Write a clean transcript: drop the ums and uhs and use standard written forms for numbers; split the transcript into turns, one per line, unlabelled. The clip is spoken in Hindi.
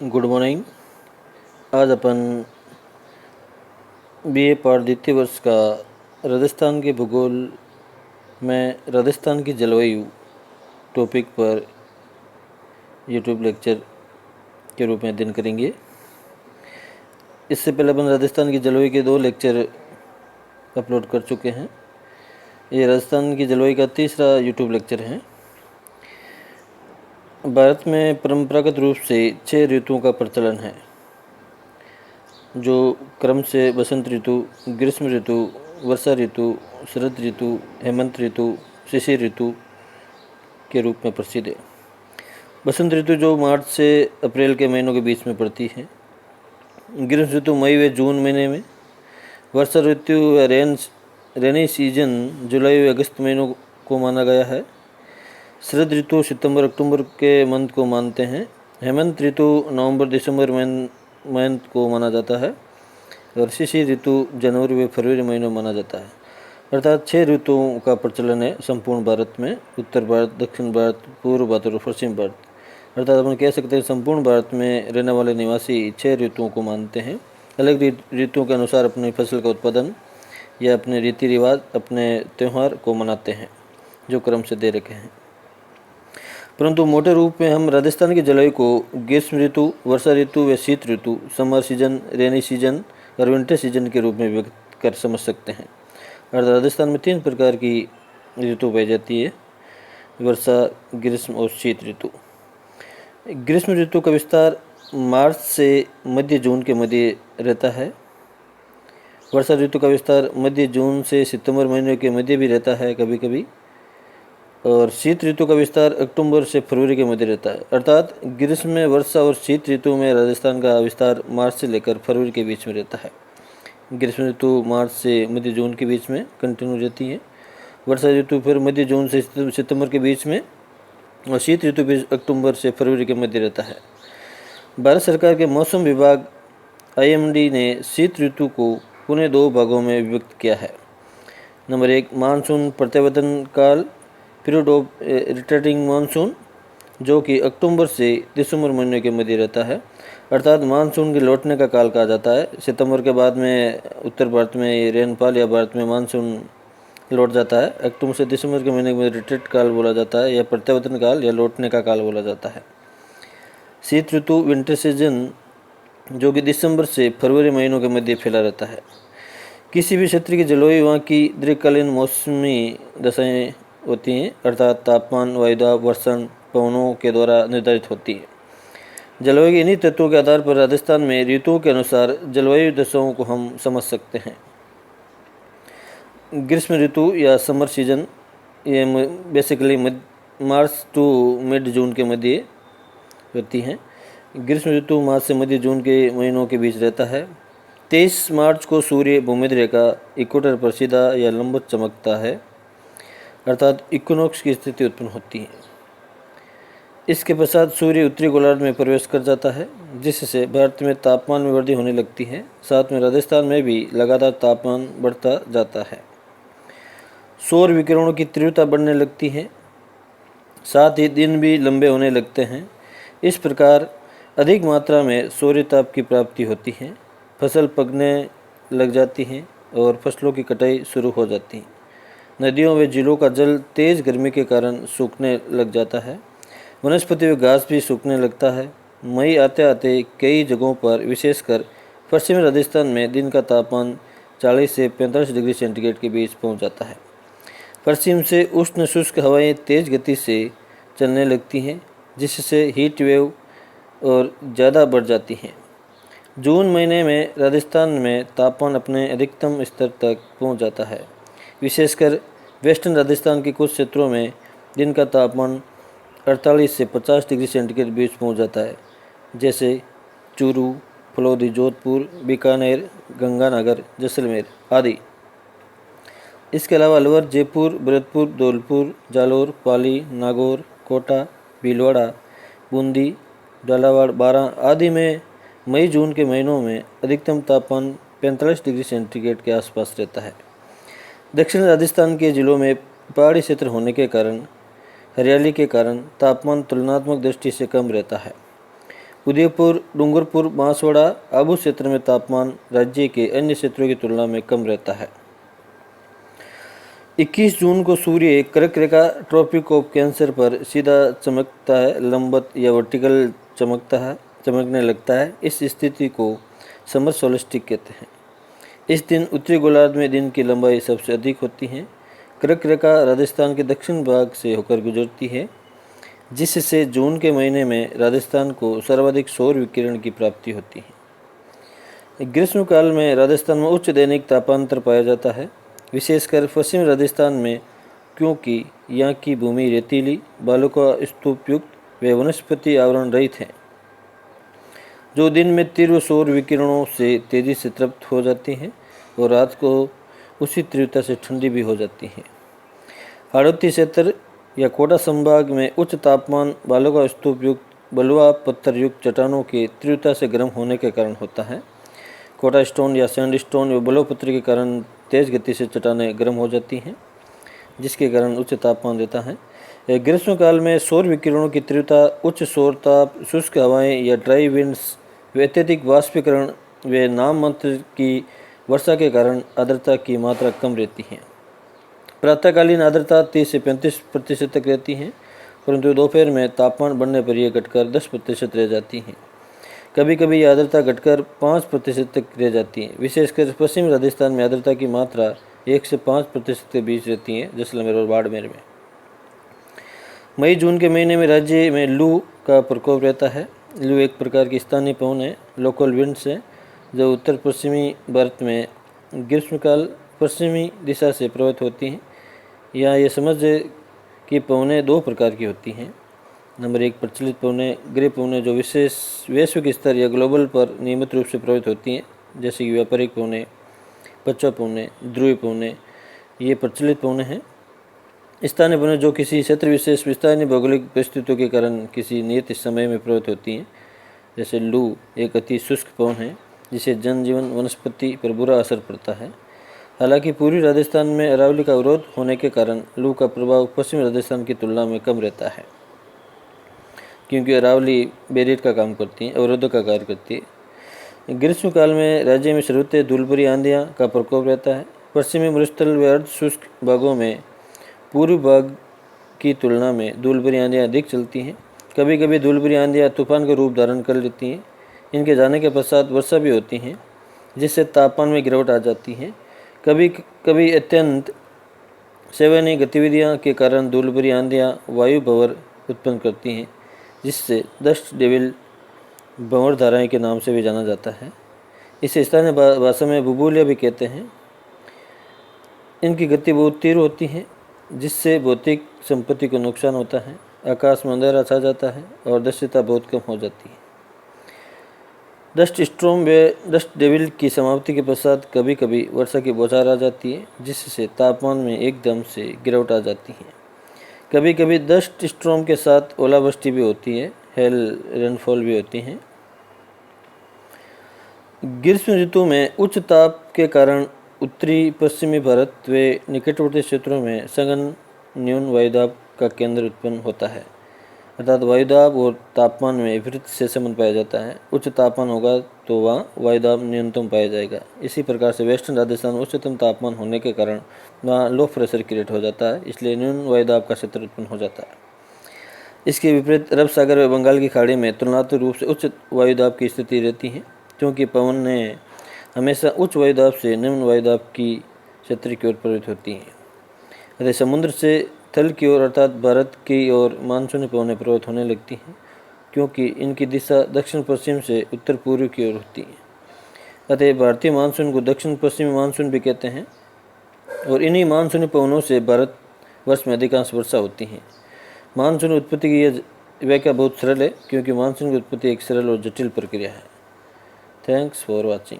Good morning. आज अपन बीए पाठ द्वितीय वर्ष का राजस्थान के भूगोल में राजस्थान की जलवायु टॉपिक पर यूट्यूब लेक्चर के रूप में अध्ययन करेंगे। इससे पहले अपन राजस्थान की जलवायु के 2 लेक्चर अपलोड कर चुके हैं। ये राजस्थान की जलवायु का तीसरा यूट्यूब लेक्चर है। भारत में परंपरागत रूप से 6 ऋतुओं का प्रचलन है, जो क्रम से बसंत ऋतु, ग्रीष्म ऋतु, वर्षा ऋतु, शरद ऋतु, हेमंत ऋतु, शिशिर ऋतु के रूप में प्रसिद्ध है। बसंत ऋतु जो मार्च से अप्रैल के महीनों के बीच में पड़ती है। ग्रीष्म ऋतु मई व जून महीने में। वर्षा ऋतु या रेनी सीजन जुलाई व अगस्त महीनों को माना गया है। शरद ऋतु सितंबर अक्टूबर के मंथ को मानते हैं। हेमंत ऋतु नवंबर दिसंबर मंथ को माना जाता है और शिशिर ऋतु जनवरी व फरवरी महीनों माना जाता है। अर्थात 6 ऋतुओं का प्रचलन है संपूर्ण भारत में। उत्तर भारत, दक्षिण भारत, पूर्व भारत और पश्चिम भारत। अर्थात अपन कह सकते हैं संपूर्ण भारत में रहने वाले निवासी 6 ऋतुओं को मानते हैं। अलग ऋतुओं के अनुसार अपनी फसल का उत्पादन या अपने रीति रिवाज, अपने त्यौहार को मनाते हैं, जो क्रम से दे रखे हैं। परंतु मोटे रूप में हम राजस्थान की जलवायु को ग्रीष्म ऋतु, वर्षा ऋतु व शीत ऋतु, समर सीजन, रेनी सीजन और विंटर सीजन के रूप में व्यक्त कर समझ सकते हैं। और राजस्थान में 3 प्रकार की ऋतु पाई जाती है: वर्षा, ग्रीष्म और शीत ऋतु। ग्रीष्म ऋतु का विस्तार मार्च से मध्य जून के मध्य रहता है। वर्षा ऋतु का विस्तार मध्य जून से सितंबर महीने के मध्य भी रहता है कभी कभी। और शीत ऋतु का विस्तार अक्टूबर से फरवरी के मध्य रहता है। अर्थात ग्रीष्म में, वर्षा और शीत ऋतु में राजस्थान का विस्तार मार्च से लेकर फरवरी के बीच में रहता है। ग्रीष्म ऋतु मार्च से मध्य जून के बीच में कंटिन्यू रहती है। वर्षा ऋतु फिर मध्य जून से सितंबर के बीच में और शीत ऋतु भी अक्टूबर से फरवरी के मध्य रहता है। भारत सरकार के मौसम विभाग IMD ने शीत ऋतु को पुनः 2 भागों में विभक्त किया है। नंबर 1, मानसून प्रत्यावर्तन काल, पीरियड ऑफ रिटर्निंग मानसून, जो कि अक्टूबर से दिसंबर महीने के मध्य रहता है। अर्थात मानसून के लौटने का काल कहा जाता है। सितंबर के बाद में उत्तर भारत में रेनफॉल या भारत में मानसून लौट जाता है। अक्टूबर से दिसंबर के महीने में रिट्रीट काल बोला जाता है, या प्रत्यावर्तन काल या लौटने का काल बोला जाता है। शीत ऋतु, विंटर सीजन, जो कि दिसंबर से फरवरी महीनों के मध्य फैला रहता है। किसी भी क्षेत्र की जलवायु वहाँ की दीर्घकालीन मौसमी दशाएं होती हैं, अर्थात तापमान, वायुदाब, वर्षण, पवनों के द्वारा निर्धारित होती है। जलवायु के इन्हीं तत्वों के आधार पर राजस्थान में ऋतुओं के अनुसार जलवायु दशाओं को हम समझ सकते हैं। ग्रीष्म ऋतु या समर सीजन, ये बेसिकली मार्च टू मिड जून के मध्य होती हैं। ग्रीष्म ऋतु मार्च से मध्य जून के महीनों के बीच रहता है। 23 मार्च को सूर्य भूमध्य रेखा इक्वेटर पर सीधा या लंबवत चमकता है, अर्थात इक्विनॉक्स की स्थिति उत्पन्न होती है। इसके पश्चात सूर्य उत्तरी गोलार्ध में प्रवेश कर जाता है, जिससे भारत में तापमान में वृद्धि होने लगती है। साथ में राजस्थान में भी लगातार तापमान बढ़ता जाता है। सौर विकिरणों की तीव्रता बढ़ने लगती है, साथ ही दिन भी लंबे होने लगते हैं। इस प्रकार अधिक मात्रा में सूर्य ताप की प्राप्ति होती है। फसल पकने लग जाती है और फसलों की कटाई शुरू हो जाती है। नदियों व झीलों का जल तेज गर्मी के कारण सूखने लग जाता है। वनस्पति व घास भी सूखने लगता है। मई आते आते कई जगहों पर, विशेषकर पश्चिमी राजस्थान में, दिन का तापमान 40 से 45 डिग्री सेंटीग्रेड के बीच पहुंच जाता है। पश्चिम से उष्ण शुष्क हवाएं तेज गति से चलने लगती हैं, जिससे हीट वेव और ज़्यादा बढ़ जाती हैं। जून महीने में राजस्थान में तापमान अपने अधिकतम स्तर तक पहुंच जाता है। विशेषकर वेस्टर्न राजस्थान के कुछ क्षेत्रों में दिन का तापमान 48 से 50 डिग्री सेंटीग्रेड बीच पहुंच जाता है, जैसे चूरू, फलौदी, जोधपुर, बीकानेर, गंगानगर, जैसलमेर आदि। इसके अलावा अलवर, जयपुर, भरतपुर, धौलपुर, जालोर, पाली, नागौर, कोटा, भीलवाड़ा, बूंदी, झालावाड़, बारां आदि में मई जून के महीनों में अधिकतम तापमान 45 डिग्री सेंटीग्रेड के आसपास रहता है। दक्षिण राजस्थान के जिलों में पहाड़ी क्षेत्र होने के कारण, हरियाली के कारण तापमान तुलनात्मक दृष्टि से कम रहता है। उदयपुर, डूंगरपुर, बांसवाड़ा, आबू क्षेत्र में तापमान राज्य के अन्य क्षेत्रों की तुलना में कम रहता है। 21 जून को सूर्य कर्क रेखा ट्रॉपिक ऑफ कैंसर पर सीधा चमकता है, लंबवत या वर्टिकल चमकने लगता है। इस स्थिति को समर सोल्स्टिस कहते हैं। इस दिन उत्तरी गोलार्ध में दिन की लंबाई सबसे अधिक होती है। कर्क रेखा राजस्थान के दक्षिण भाग से होकर गुजरती है, जिससे जून के महीने में राजस्थान को सर्वाधिक सौर विकिरण की प्राप्ति होती है। ग्रीष्मकाल में राजस्थान में उच्च दैनिक तापांतर पाया जाता है, विशेषकर पश्चिम राजस्थान में, क्योंकि यहाँ की भूमि रेतीली, बालू का स्तूप युक्त व वनस्पति आवरण रहित है, जो दिन में तीव्र सौर विकिरणों से तेजी से तृप्त हो जाती हैं और रात को उसी तीव्रता से ठंडी भी हो जाती हैं। हाड़ौती क्षेत्र या कोटा संभाग में उच्च तापमान बालू का स्तूप युक्त बलुआ पत्थर युक्त चट्टानों के तीव्रता से गर्म होने के कारण होता है। कोटा स्टोन या सैंडस्टोन या बलुआ पत्थर के कारण तेज गति से चट्टानें गर्म हो जाती हैं, जिसके कारण उच्च तापमान देता है। ग्रीष्मकाल में सौर विकिरणों की तीव्रता, उच्च सौर ताप, शुष्क हवाएं या ड्राई विंड्स, अत्यधिक वाष्पीकरण व नाम मात्र की वर्षा के कारण आर्द्रता की मात्रा कम रहती है। प्रातःकालीन आर्द्रता 30 से 35% तक रहती है, परंतु दोपहर में तापमान बढ़ने पर यह घटकर 10% रह जाती है। कभी कभी यह आर्द्रता घटकर 5% तक रह जाती है। विशेषकर पश्चिम राजस्थान में आर्द्रता की मात्रा 1 से 5% के बीच रहती है, जैसलमेर और बाड़मेर में। मई जून के महीने में राज्य में लू का प्रकोप रहता है। लू एक प्रकार की स्थानीय पवन है, लोकल विंड्स है, जो उत्तर पश्चिमी भारत में ग्रीष्मकाल पश्चिमी दिशा से प्रभावित होती हैं। यहाँ ये समझ कि पवनें दो प्रकार की होती हैं। नंबर 1 प्रचलित पवनें, गृह पवनें, जो विशेष वैश्विक स्तर या ग्लोबल पर नियमित रूप से प्रभावित होती हैं, जैसे कि व्यापारिक पवनें, पछुआ पवनें, ध्रुवीय पवनें, ये प्रचलित पवनें हैं। स्थानीय पवनें जो किसी क्षेत्र विशेष स्थानीय भौगोलिक परिस्थितियों के कारण किसी नियत समय में प्रभावित होती हैं, जैसे लू एक अति शुष्क पवन है जिसे जनजीवन वनस्पति पर बुरा असर पड़ता है। हालांकि पूर्वी राजस्थान में अरावली का अवरोध होने के कारण लू का प्रभाव पश्चिमी राजस्थान की तुलना में कम रहता है, क्योंकि अरावली बैरियर का काम करती है, अवरोधक का कार्य करती है। ग्रीष्मकाल में राज्य में सर्वत्र धूलभरी आंधियाँ का प्रकोप रहता है। पश्चिमी मरुस्थल व अर्ध शुष्क भागों में पूर्वी भाग की तुलना में धूलभरी आंधियाँ अधिक चलती हैं। कभी कभी धूलभरी आंधियाँ तूफान का रूप धारण कर लेती हैं। इनके जाने के पश्चात वर्षा भी होती है, जिससे तापमान में गिरावट आ जाती है। कभी कभी अत्यंत संवहनीय गतिविधियाँ के कारण धूलभरी आंधियाँ वायु भंवर उत्पन्न करती हैं, जिससे डस्ट डेविल भंवर धाराएँ के नाम से भी जाना जाता है। इसे स्थानीय भाषा में बुबुलिया भी कहते हैं। इनकी गति बहुत तीव्र होती है, जिससे भौतिक संपत्ति को नुकसान होता है। आकाश में अंधेरा छा जाता है और दृश्यता बहुत कम हो जाती है। डस्ट स्टॉर्म व डस्ट डेविल की समाप्ति के पश्चात कभी कभी वर्षा की बौछार आ जाती है, जिससे तापमान में एकदम से गिरावट आ जाती है। कभी कभी डस्ट स्टॉर्म के साथ ओलावृष्टि भी होती है, हेल रेनफॉल भी होती है। ग्रीष्म ऋतु में उच्च ताप के कारण उत्तरी पश्चिमी भारत व निकटवर्ती क्षेत्रों में सघन न्यून वायुदाब का केंद्र उत्पन्न होता है, अर्थात वायुदाब और तापमान में विपरीत से संबंध पाया जाता है। उच्च तापमान होगा तो वहाँ वायुदाब न्यूनतम पाया जाएगा। इसी प्रकार से वेस्टर्न राजस्थान में उच्चतम तापमान होने के कारण वहाँ लो प्रेशर क्रिएट हो जाता है, इसलिए न्यून वायुदाब का क्षेत्र उत्पन्न हो जाता है। इसके विपरीत अरब सागर व बंगाल की खाड़ी में तुलनात्मक रूप से उच्च वायुदाब की स्थिति रहती है, क्योंकि पवनें हमेशा उच्च वायुदाब से निम्न वायुदाब की क्षेत्र की ओर प्रवृत्त होती हैं। अतः समुद्र से थल की ओर अर्थात भारत की ओर मानसूनी पवनें प्रवृत्त होने लगती हैं, क्योंकि इनकी दिशा दक्षिण पश्चिम से उत्तर पूर्व की ओर होती है। अतः भारतीय मानसून को दक्षिण पश्चिमी मानसून भी कहते हैं, और इन्हीं मानसूनी पवनों से भारत वर्ष में अधिकांश वर्षा होती है। मानसून उत्पत्ति की यह व्याख्या बहुत सरल है, क्योंकि मानसून की उत्पत्ति एक सरल और जटिल प्रक्रिया है। Thanks for watching.